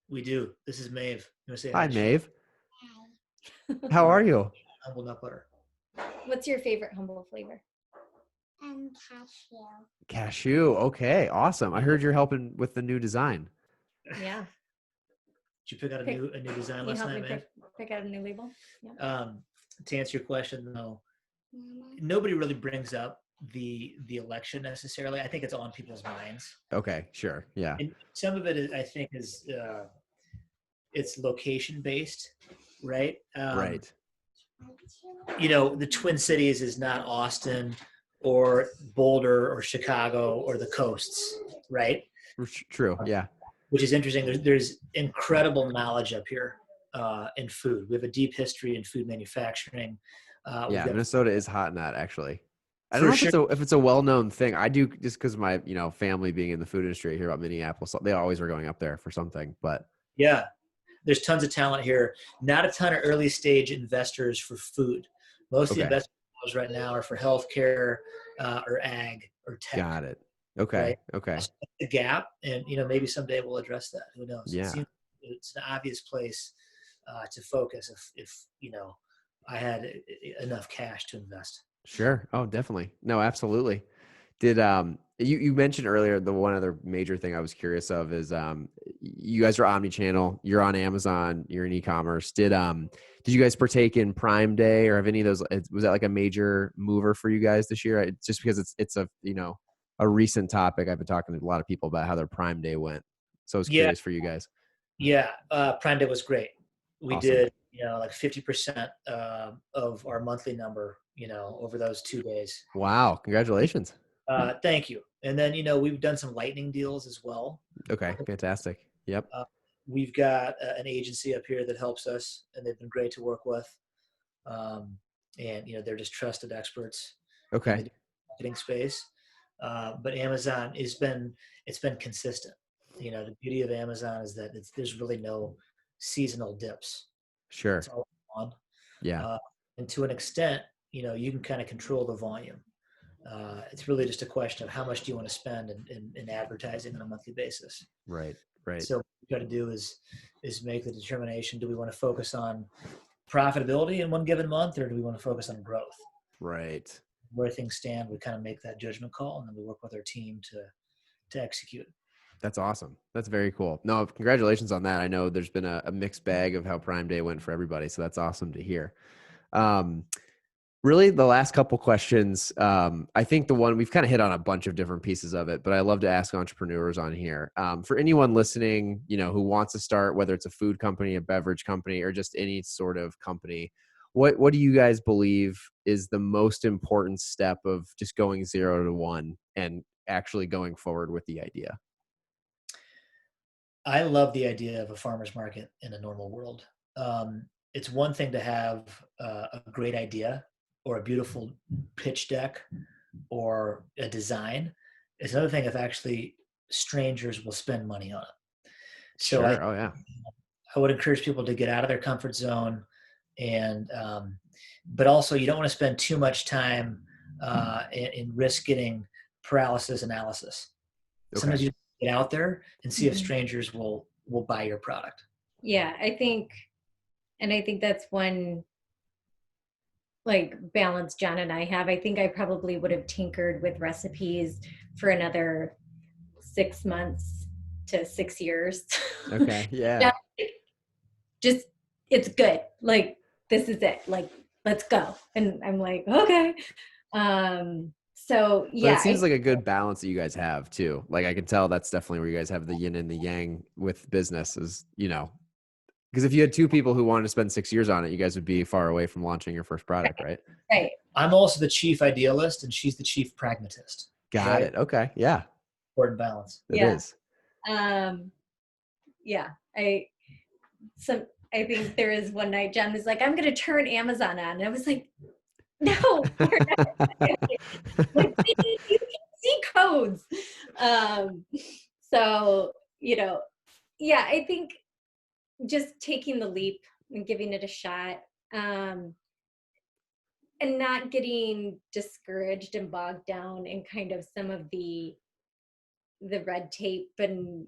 We do. This is Maeve. You want to say hi, Maeve. Hi. How are you? Humble Nut Butter. What's your favorite Humble flavor? Cashew. Cashew. Okay, awesome. I heard you're helping with the new design. Yeah. Did you pick out a new design last night, Maeve? Pick out a new label. Yeah. To answer your question, though, nobody really brings up the election necessarily. I think it's on people's minds. Okay, sure. Yeah. And some of it is, I think, is it's location based, right? Right. The Twin Cities is not Austin or Boulder or Chicago or the coasts, right? True. Yeah. Which is interesting. There's incredible knowledge up here in food. We have a deep history in food manufacturing. Minnesota is hot in that, actually. I don't know if it's a well-known thing. I do, just because my family being in the food industry, I hear about Minneapolis. They always are going up there for something. But yeah, there's tons of talent here. Not a ton of early stage investors for food. Most of the investors right now are for healthcare or ag or tech. Got it. Okay. Right? Okay. That's the gap, and maybe someday we'll address that. Who knows? Yeah. It's an obvious place to focus if I had enough cash to invest. Sure. Oh, definitely. No, absolutely. Did you mentioned earlier, the one other major thing I was curious of is you guys are omni-channel, you're on Amazon, you're in e-commerce. Did you guys partake in Prime Day, or have any of those? Was that like a major mover for you guys this year? Just because it's a recent topic. I've been talking to a lot of people about how their Prime Day went. So I was curious for you guys. Yeah, Prime Day was great. We Awesome. did, like 50% of our monthly number, over those 2 days. Wow. Congratulations. Thank you. And then, we've done some lightning deals as well. Okay. Fantastic. Yep. Uh, we've got an agency up here that helps us, and they've been great to work with. And they're just trusted experts in Okay. the marketing space. But Amazon it's been consistent. The beauty of Amazon is that there's really no seasonal dips. It's Sure. all on. Yeah. Uh, and to an extent, you can kind of control the volume. It's really just a question of how much do you want to spend in advertising on a monthly basis. Right. Right. So what we got to do is make the determination: do we want to focus on profitability in one given month, or do we want to focus on growth? Right. Where things stand, we kind of make that judgment call, and then we work with our team to execute. That's awesome. That's very cool. No, congratulations on that. I know there's been a mixed bag of how Prime Day went for everybody, so that's awesome to hear. Really, the last couple questions, I think the one we've kind of hit on a bunch of different pieces of it, but I love to ask entrepreneurs on here. For anyone listening, who wants to start, whether it's a food company, a beverage company, or just any sort of company, what do you guys believe is the most important step of just going 0 to 1 and actually going forward with the idea? I love the idea of a farmer's market in a normal world. It's one thing to have a great idea or a beautiful pitch deck or a design. It's another thing if actually strangers will spend money on it. So Sure. Oh yeah. I would encourage people to get out of their comfort zone, and but also you don't want to spend too much time in risk getting paralysis analysis. Okay. Sometimes you get out there and see if Mhm. strangers will buy your product. Yeah, I think that's one like balance John and I have. I think I probably would have tinkered with recipes for another 6 months to 6 years. Okay. Yeah. Yeah, just it's good. Like this is it. Like let's go. And I'm like, okay. So But yeah, it seems like a good balance that you guys have too. Like I can tell that's definitely where you guys have the yin and the yang with business is, because if you had two people who wanted to spend 6 years on it, you guys would be far away from launching your first product, right? right. I'm also the chief idealist, and she's the chief pragmatist. Got Right? it. Okay. Yeah, Important balance. it Yeah. is. Um yeah. So I think there is one night John was like, I'm gonna turn Amazon on. And I was like, no, we're not. Like, you can see codes. Um, so, yeah, I think just taking the leap and giving it a shot, um, and not getting discouraged and bogged down in kind of some of the red tape. And,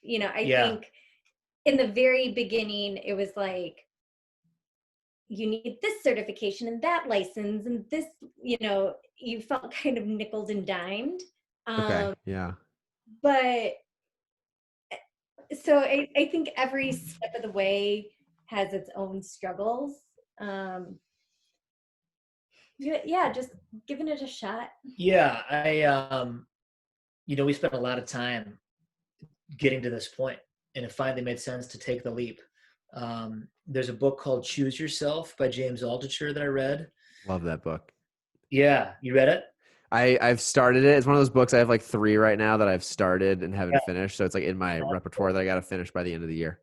I Yeah. think in the very beginning, it was like, you need this certification and that license and this, you felt kind of nickeled and dimed. Okay. Um, Yeah. but so I think every step of the way has its own struggles. Um, yeah, just giving it a shot. Yeah. We spent a lot of time getting to this point, and it finally made sense to take the leap. There's a book called Choose Yourself by James Altucher that I read. Love that book. Yeah. You read it? I've started it. It's one of those books I have like 3 right now that I've started and haven't Yeah. finished. So it's like in my repertoire that I got to finish by the end of the year.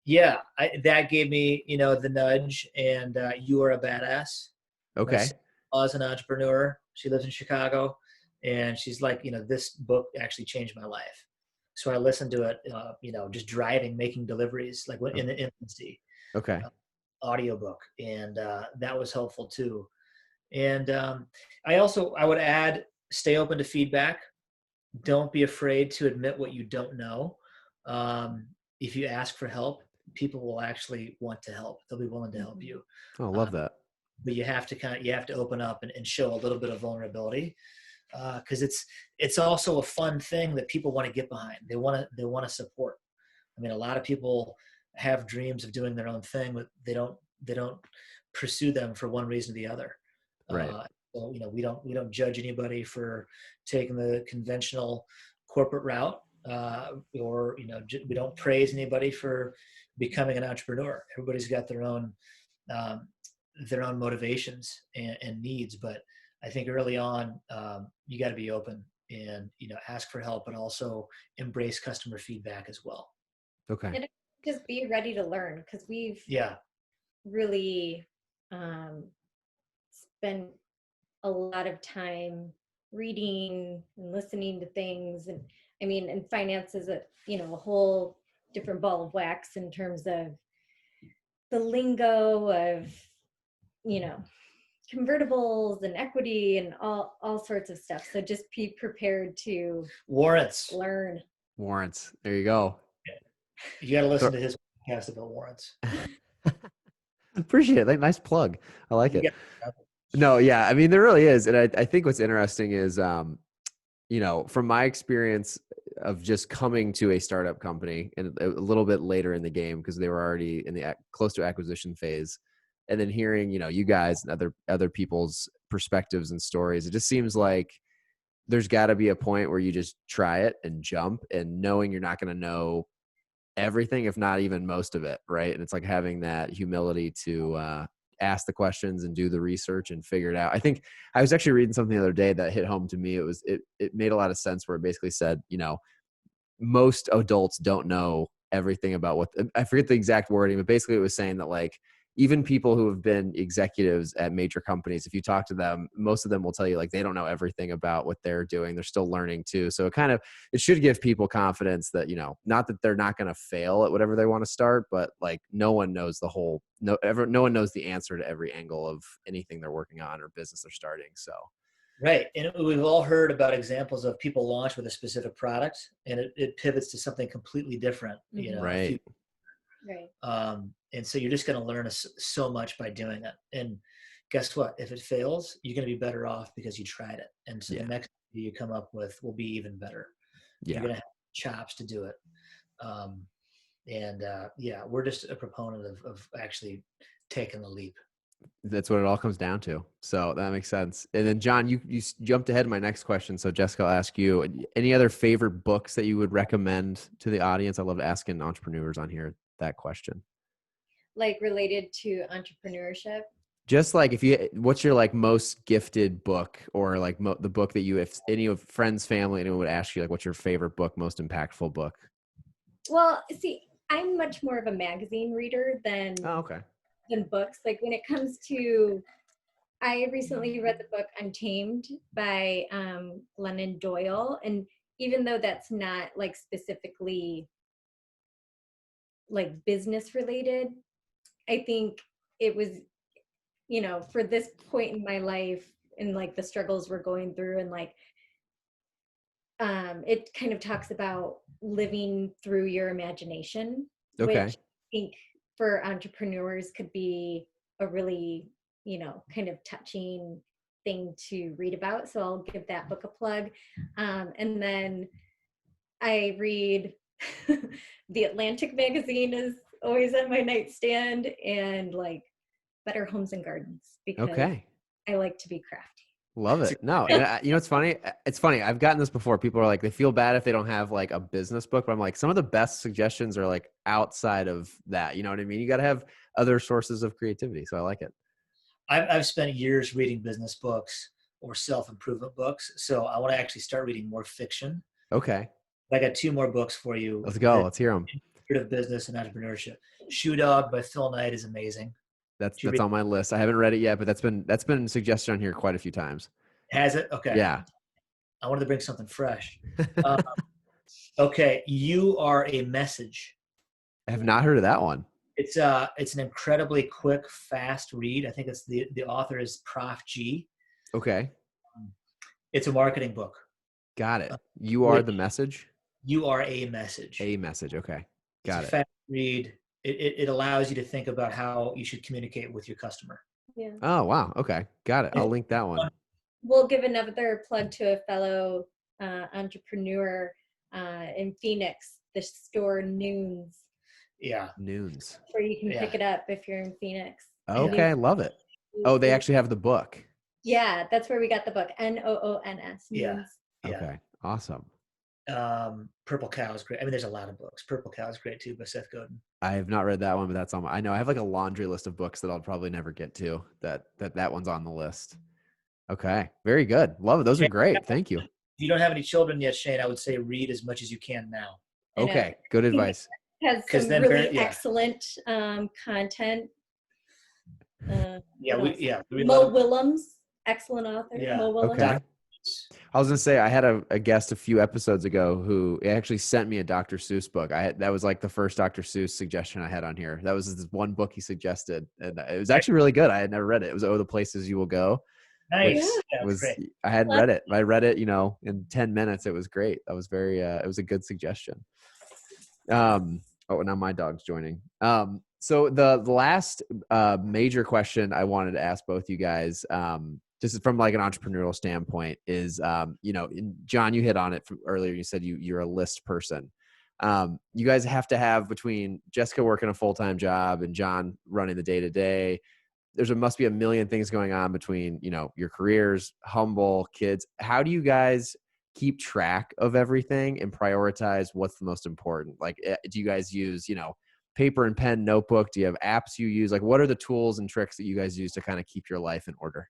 Yeah. That gave me, the nudge, and You Are a Badass. My Okay. sister-in-law is an entrepreneur. She lives in Chicago, and she's like, this book actually changed my life. So I listened to it, just driving, making deliveries, like in the infancy, Okay. audiobook, and that was helpful too. And I would add, stay open to feedback. Don't be afraid to admit what you don't know. If you ask for help, people will actually want to help. They'll be willing to help you. Oh, Uh, love that. but you have to open up and show a little bit of vulnerability, because it's also a fun thing that people want to get behind. They want to support. I mean, a lot of people have dreams of doing their own thing, but they don't pursue them for one reason or the other. Right. So we don't judge anybody for taking the conventional corporate route. or we don't praise anybody for becoming an entrepreneur. Everybody's got um, their own motivations and needs, but I think early on, you got to be open and ask for help, but also embrace customer feedback as well. Okay. And just be ready to learn, because we've Yeah. really spent a lot of time reading and listening to things. And I mean, and finance is a whole different ball of wax in terms of the lingo of convertibles and equity and all sorts of stuff. So just be prepared to Warrants. learn. Warrants. There you go. You got to listen to his podcast about warrants. Appreciate it. Like, nice plug. I like it. Yeah. No, yeah. I mean, there really is. And I think what's interesting is, from my experience of just coming to a startup company and a little bit later in the game, because they were already in the close to acquisition phase, and then hearing, you guys and other people's perspectives and stories, it just seems like there's got to be a point where you just try it and jump, and knowing you're not going to know everything, if not even most of it, right? And it's like having that humility to ask the questions and do the research and figure it out. I think I was actually reading something the other day that hit home to me. It made a lot of sense, where it basically said, most adults don't know everything about I forget the exact wording, but basically it was saying that, like, even people who have been executives at major companies, if you talk to them, most of them will tell you, like, they don't know everything about what they're doing. They're still learning too. So it should give people confidence that, not that they're not going to fail at whatever they want to start, but like no one knows no one knows the answer to every angle of anything they're working on or business they're starting. So. Right. And we've all heard about examples of people launch with a specific product and it pivots to something completely different, Right. And so you're just going to learn so much by doing it. And guess what? If it fails, you're going to be better off because you tried it. And so the next you come up with will be even better. Yeah. You're going to have chops to do it. We're just a proponent of actually taking the leap. That's what it all comes down to. So that makes sense. And then John, you jumped ahead of my next question. So Jessica, I'll ask you, any other favorite books that you would recommend to the audience? I love asking entrepreneurs on here that question. Like related to entrepreneurship? Just like, what's your like most gifted book, or like the book that if any of friends, family, anyone would ask you, like, what's your favorite book, most impactful book? Well, see, I'm much more of a magazine reader than books. Like when it comes to, I recently read the book Untamed by Glennon Doyle. And even though that's not like specifically like business related, I think it was, for this point in my life and like the struggles we're going through, and like, it kind of talks about living through your imagination, which I think for entrepreneurs could be a really, kind of touching thing to read about. So I'll give that book a plug. And then I read The Atlantic magazine is always on my nightstand, and like Better Homes and Gardens, because I like to be crafty. Love it. No, and it's funny. It's funny. I've gotten this before. People are like, they feel bad if they don't have like a business book, but I'm like, some of the best suggestions are like outside of that. You know what I mean? You got to have other sources of creativity. So I like it. I've spent years reading business books or self-improvement books. So I want to actually start reading more fiction. Okay. I got 2 more books for you. Let's go. Let's hear them. Of business and entrepreneurship. Shoe Dog by Phil Knight is amazing. That's on my list. I haven't read it yet, but that's been suggested on here quite a few times. Has it? Okay. Yeah. I wanted to bring something fresh. Okay. You Are a Message. I have not heard of that one. It's an incredibly quick, fast read. I think it's the author is Prof G. Okay. It's a marketing book. Got it. You Are the Message? You Are a Message. A Message. Okay. Got it. Fast read. It allows you to think about how you should communicate with your customer. Yeah. Oh, wow. Okay. Got it. I'll link that one. We'll give another plug to a fellow entrepreneur in Phoenix, the store Noons. Yeah. Noons. Where you can pick it up if you're in Phoenix. Okay. Love it. Oh, they actually have the book. Yeah. That's where we got the book. Noons. Yeah. Okay. Awesome. Purple Cow is great. I mean, there's a lot of books. Purple Cow is great too by Seth Godin. I have not read that one, but that's on I know I have like a laundry list of books that I'll probably never get to. That one's on the list. Okay. Very good. Love it. Those are Shane, great. Thank you. if you don't have any children yet, Shane, I would say read as much as you can now. I know. Okay. Good I think advice. it has Because some then, really yeah, excellent content. yeah, what we else? read a lot Mo of, Willems, excellent author. yeah. Mo Willems. Okay. I was gonna say I had a guest a few episodes ago who actually sent me a Dr. Seuss book. That was like the first Dr. Seuss suggestion I had on here. That was this one book he suggested, and it was actually really good. I had never read it. It was "Oh, the Places You Will Go," which Nice. Yeah, that's was great. I hadn't read it. I read it, in 10 minutes. It was great. That was very. It was a good suggestion. Oh, now my dog's joining. So the last major question I wanted to ask both you guys, just from like an entrepreneurial standpoint, is John, you hit on it from earlier. You said you're a list person. You guys have to have, between Jessica working a full-time job and John running the day-to-day, must be a million things going on between your careers, Humble, kids. How do you guys keep track of everything and prioritize what's the most important? Like, do you guys use paper and pen, notebook? Do you have apps you use? Like, what are the tools and tricks that you guys use to kind of keep your life in order?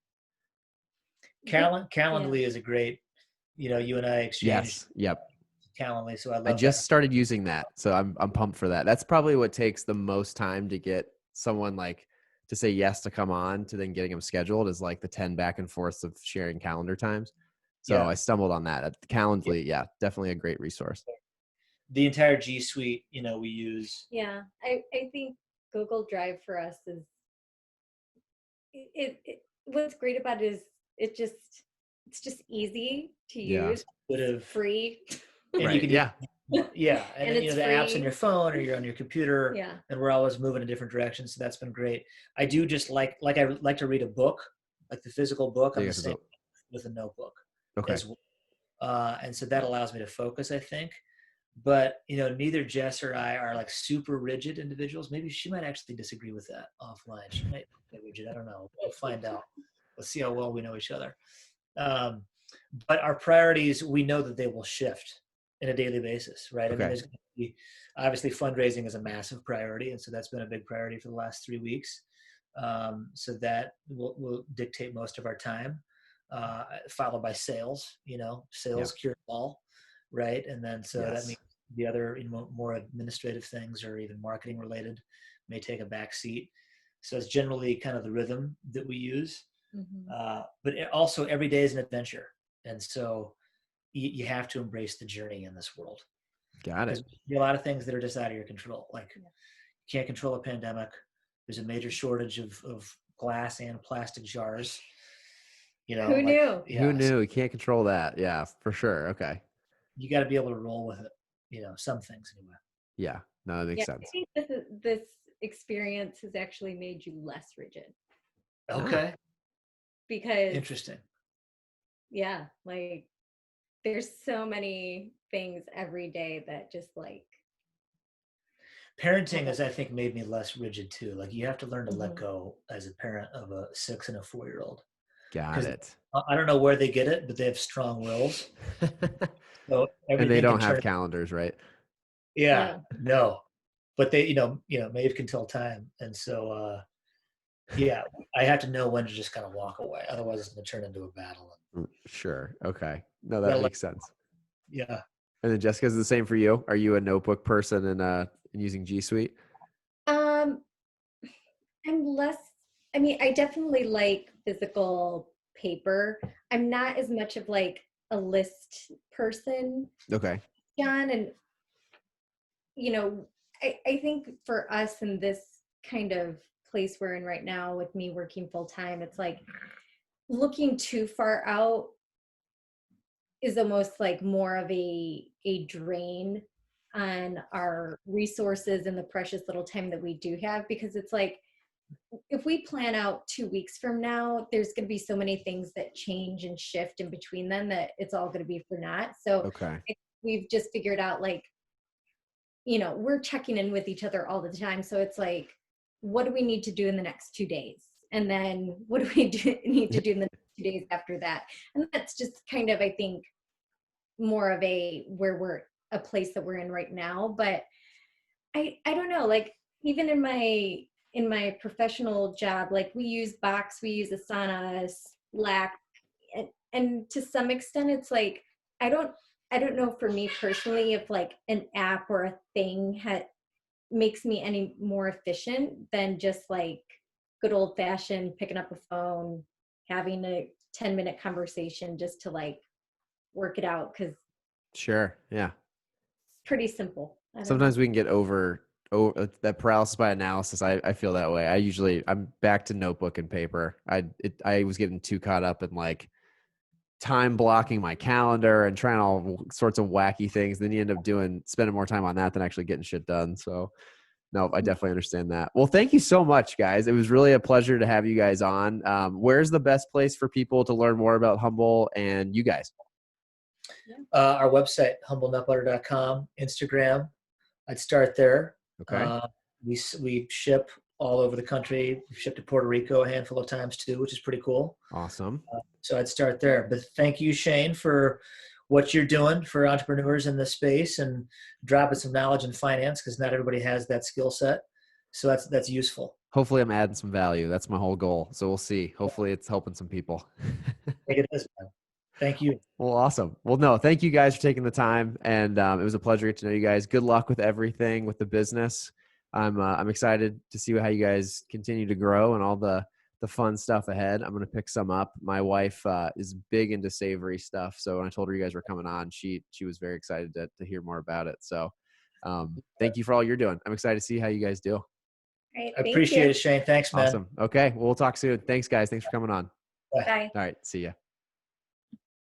Calendly is a great, you and I exchanged Yes. Yep. Calendly, so I I love just that. started using that, so I'm pumped for that. That's probably what takes the most time to get someone like to say yes to come on to then getting them scheduled, is like the 10 back and forths of sharing calendar times. So Yeah. I stumbled on that. Calendly, yeah, definitely a great resource. The entire G Suite, we use. Yeah, I think Google Drive for us is what's great about it is it's just easy to Yeah. use. It's free. And Right. you can Yeah. yeah, and, And then, it's the apps on free. your phone or you're on your computer, Yeah. and we're always moving in different directions. So that's been great. I do just like I like to read a book, like the physical book. I'm the same with a notebook Okay. as well. And so that allows me to focus, I think. But neither Jess or I are like super rigid individuals. Maybe she might actually disagree with that offline. She might be rigid. I don't know. We'll find out. Let's see how well we know each other. But our priorities, we know that they will shift in a daily basis, right? Okay. I mean, there's going to be, obviously fundraising is a massive priority, and so that's been a big priority for the last 3 weeks. So that will dictate most of our time, followed by sales. Sales cure all, right? And then that means the other more administrative things or even marketing related may take a back seat. So it's generally kind of the rhythm that we use. Mm-hmm. But also every day is an adventure. And so you have to embrace the journey in this world. Got it. Because there are a lot of things that are just out of your control. Like you can't control a pandemic. There's a major shortage of glass and plastic jars. Who knew? Yeah, Who knew? You can't control that. Yeah, for sure. Okay. You got to be able to roll with it. Some things anyway. Yeah. No, that makes sense. I think this experience has actually made you less rigid. Okay. Because interesting. Yeah, like there's so many things every day that just like parenting has, I think, made me less rigid too. Like you have to learn to let go as a parent of a 6 and a 4-year-old. Got it. I don't know where they get it, but they have strong wills. So and they don't have calendars, right? Yeah, no. But they, Maeve can tell time. And so, yeah, I have to know when to just kind of walk away. Otherwise it's going to turn into a battle. Sure. Okay. No, that makes sense. Yeah. And then Jessica's the same for you. Are you a notebook person and using G Suite? I'm less, I definitely like physical paper. I'm not as much of like a list person. Okay. John, and I think for us in this kind of place we're in right now with me working full time, it's like looking too far out is almost like more of a drain on our resources and the precious little time that we do have, because it's like if we plan out 2 weeks from now, there's going to be so many things that change and shift in between them that it's all going to be for naught. So we've just figured out like, we're checking in with each other all the time. So it's like, what do we need to do in the next 2 days? And then what do we need to do in the next 2 days after that? And that's just kind of, I think, more of a place that we're in right now. But I don't know, like even in my professional job, like we use Box, we use Asana, Slack, and to some extent it's like I don't know for me personally if like an app or a thing makes me any more efficient than just like good old fashioned picking up a phone, having a 10-minute conversation just to like work it out, because Sure. Yeah. it's pretty simple. I don't know. Sometimes we can get over that paralysis by analysis. I feel that way. I'm back to notebook and paper. I was getting too caught up in like time blocking my calendar and trying all sorts of wacky things. Then you end up spending more time on that than actually getting shit done. So no, I definitely understand that. Well, thank you so much, guys. It was really a pleasure to have you guys on. Where's the best place for people to learn more about Humble and you guys? Our website, humblenutbutter.com, Instagram. I'd start there. Okay. We ship all over the country. We've shipped to Puerto Rico a handful of times too, which is pretty cool. Awesome. So I'd start there. But thank you, Shane, for what you're doing for entrepreneurs in this space and dropping some knowledge in finance, because not everybody has that skill set. So that's useful. Hopefully I'm adding some value. That's my whole goal. So we'll see. Hopefully it's helping some people. I think it is, man. Thank you. Well, awesome. Well, no, thank you guys for taking the time. And it was a pleasure to get to know you guys. Good luck with everything with the business. I'm excited to see how you guys continue to grow and all the fun stuff ahead. I'm going to pick some up. My wife is big into savory stuff. So when I told her you guys were coming on, she was very excited to hear more about it. So thank you for all you're doing. I'm excited to see how you guys do. Great, I appreciate it, Shane. Thanks, man. Awesome. Okay. Well, we'll talk soon. Thanks, guys. Thanks for coming on. Bye. All right. See ya.